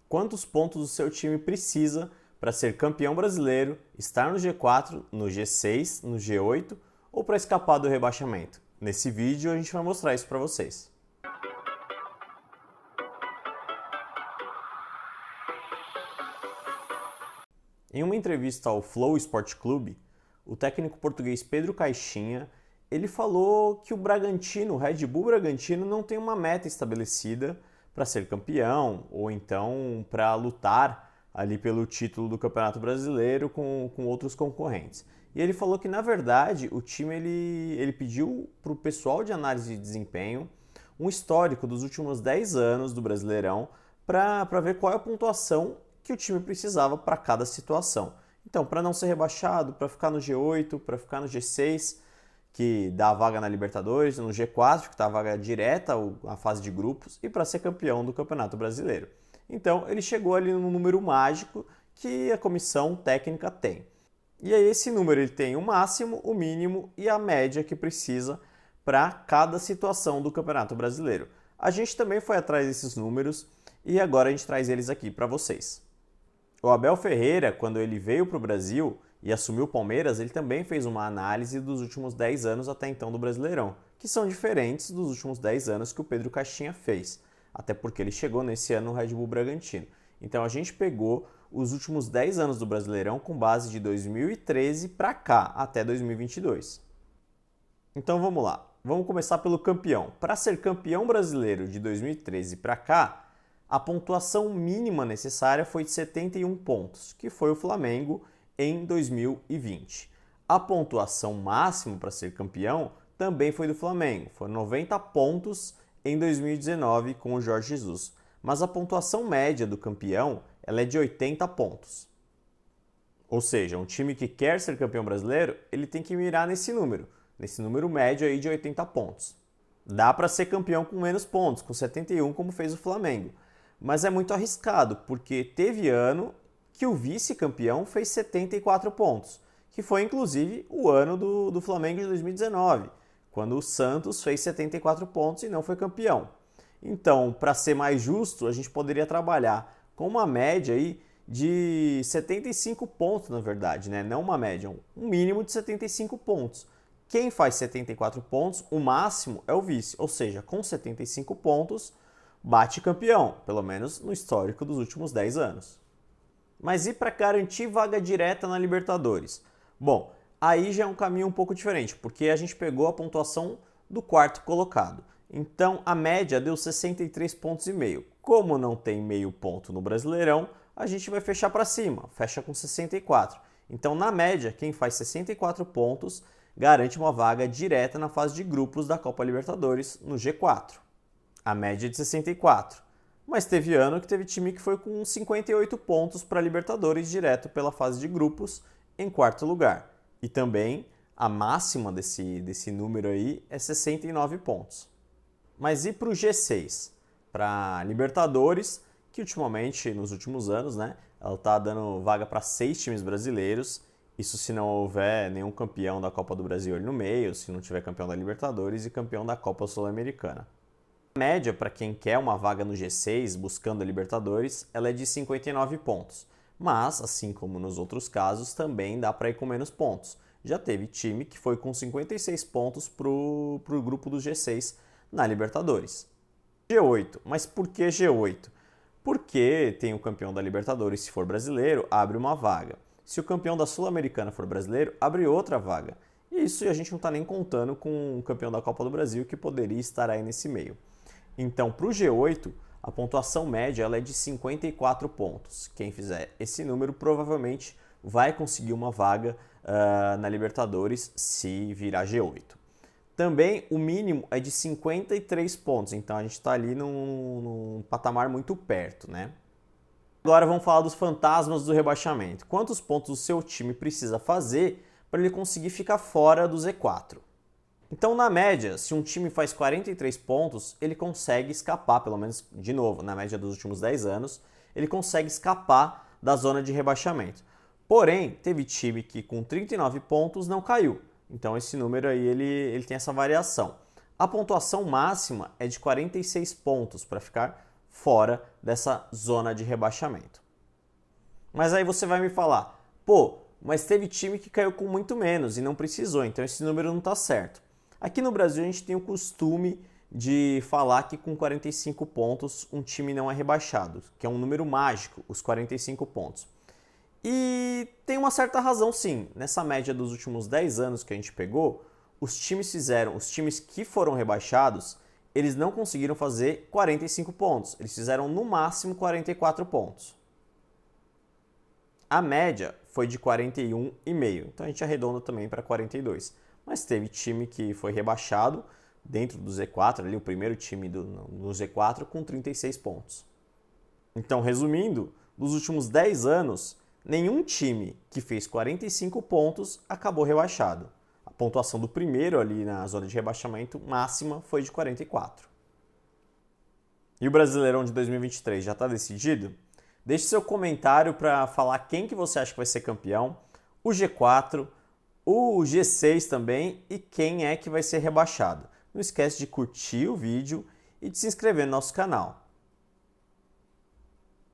Quantos pontos o seu time precisa para ser campeão brasileiro, estar no G4, no G6, no G8 ou para escapar do rebaixamento? Nesse vídeo a gente vai mostrar isso para vocês. Em uma entrevista ao Flow Esporte Clube, o técnico português Pedro Caixinha, ele falou que o Bragantino, o Red Bull Bragantino, não tem uma meta estabelecida para ser campeão ou então para lutar ali pelo título do Campeonato Brasileiro com outros concorrentes. E ele falou que, na verdade, o time ele pediu para o pessoal de análise de desempenho um histórico dos últimos 10 anos do Brasileirão para ver qual é a pontuação que o time precisava para cada situação. Então, para não ser rebaixado, para ficar no G8, para ficar no G6, que dá a vaga na Libertadores, no G4, que dá a vaga direta à fase de grupos, e para ser campeão do Campeonato Brasileiro. Então, ele chegou ali no número mágico que a comissão técnica tem. E aí esse número ele tem o máximo, o mínimo e a média que precisa para cada situação do Campeonato Brasileiro. A gente também foi atrás desses números e agora a gente traz eles aqui para vocês. O Abel Ferreira, quando ele veio para o Brasil e assumiu o Palmeiras, ele também fez uma análise dos últimos 10 anos até então do Brasileirão, que são diferentes dos últimos 10 anos que o Pedro Caixinha fez, até porque ele chegou nesse ano no Red Bull Bragantino. Então a gente pegou os últimos 10 anos do Brasileirão com base de 2013 para cá, até 2022. Então vamos lá, vamos começar pelo campeão. Para ser campeão brasileiro de 2013 para cá, a pontuação mínima necessária foi de 71 pontos, que foi o Flamengo em 2020. A pontuação máxima para ser campeão também foi do Flamengo, foram 90 pontos em 2019 com o Jorge Jesus. Mas a pontuação média do campeão ela é de 80 pontos. Ou seja, um time que quer ser campeão brasileiro, ele tem que mirar nesse número médio aí de 80 pontos. Dá para ser campeão com menos pontos, com 71, como fez o Flamengo. Mas é muito arriscado, porque teve ano que o vice-campeão fez 74 pontos, que foi inclusive o ano do Flamengo de 2019, quando o Santos fez 74 pontos e não foi campeão. Então, para ser mais justo, a gente poderia trabalhar com uma média aí de 75 pontos, na verdade, né? Não uma média, um mínimo de 75 pontos. Quem faz 74 pontos, o máximo é o vice, ou seja, com 75 pontos, bate campeão, pelo menos no histórico dos últimos 10 anos. Mas e para garantir vaga direta na Libertadores? Bom, aí já é um caminho um pouco diferente, porque a gente pegou a pontuação do quarto colocado. Então a média deu 63,5 pontos. Como não tem meio ponto no Brasileirão, a gente vai fechar para cima, fecha com 64. Então na média, quem faz 64 pontos garante uma vaga direta na fase de grupos da Copa Libertadores no G4. A média é de 64. Mas teve ano que teve time que foi com 58 pontos para a Libertadores direto pela fase de grupos em quarto lugar. E também a máxima desse número aí é 69 pontos. Mas e para o G6? Para a Libertadores, que ultimamente, nos últimos anos, né, ela está dando vaga para 6 times brasileiros. Isso se não houver nenhum campeão da Copa do Brasil ali no meio, se não tiver campeão da Libertadores e campeão da Copa Sul-Americana. A média para quem quer uma vaga no G6 buscando a Libertadores, ela é de 59 pontos. Mas, assim como nos outros casos, também dá para ir com menos pontos. Já teve time que foi com 56 pontos para o grupo do G6 na Libertadores. G8. Mas por que G8? Porque tem o campeão da Libertadores, se for brasileiro, abre uma vaga. Se o campeão da Sul-Americana for brasileiro, abre outra vaga. E isso a gente não está nem contando com o campeão da Copa do Brasil que poderia estar aí nesse meio. Então, para o G8, a pontuação média ela é de 54 pontos. Quem fizer esse número provavelmente vai conseguir uma vaga na Libertadores se virar G8. Também o mínimo é de 53 pontos, então a gente está ali num patamar muito perto, né? Agora vamos falar dos fantasmas do rebaixamento. Quantos pontos o seu time precisa fazer para ele conseguir ficar fora do Z4? Então, na média, se um time faz 43 pontos, ele consegue escapar, pelo menos, de novo, na média dos últimos 10 anos, ele consegue escapar da zona de rebaixamento. Porém, teve time que com 39 pontos não caiu. Então, esse número aí, ele tem essa variação. A pontuação máxima é de 46 pontos para ficar fora dessa zona de rebaixamento. Mas aí você vai me falar, pô, mas teve time que caiu com muito menos e não precisou, então esse número não está certo. Aqui no Brasil a gente tem o costume de falar que com 45 pontos um time não é rebaixado, que é um número mágico, os 45 pontos. E tem uma certa razão sim, nessa média dos últimos 10 anos que a gente pegou, os times que foram rebaixados, eles não conseguiram fazer 45 pontos, eles fizeram no máximo 44 pontos. A média foi de 41,5, então a gente arredonda também para 42. Mas teve time que foi rebaixado dentro do Z4, ali o primeiro time do Z4 com 36 pontos. Então, resumindo, nos últimos 10 anos, nenhum time que fez 45 pontos acabou rebaixado. A pontuação do primeiro ali na zona de rebaixamento máxima foi de 44. E o Brasileirão de 2023 já está decidido? Deixe seu comentário para falar quem que você acha que vai ser campeão, o G4, o G6 também e quem é que vai ser rebaixado. Não esquece de curtir o vídeo e de se inscrever no nosso canal.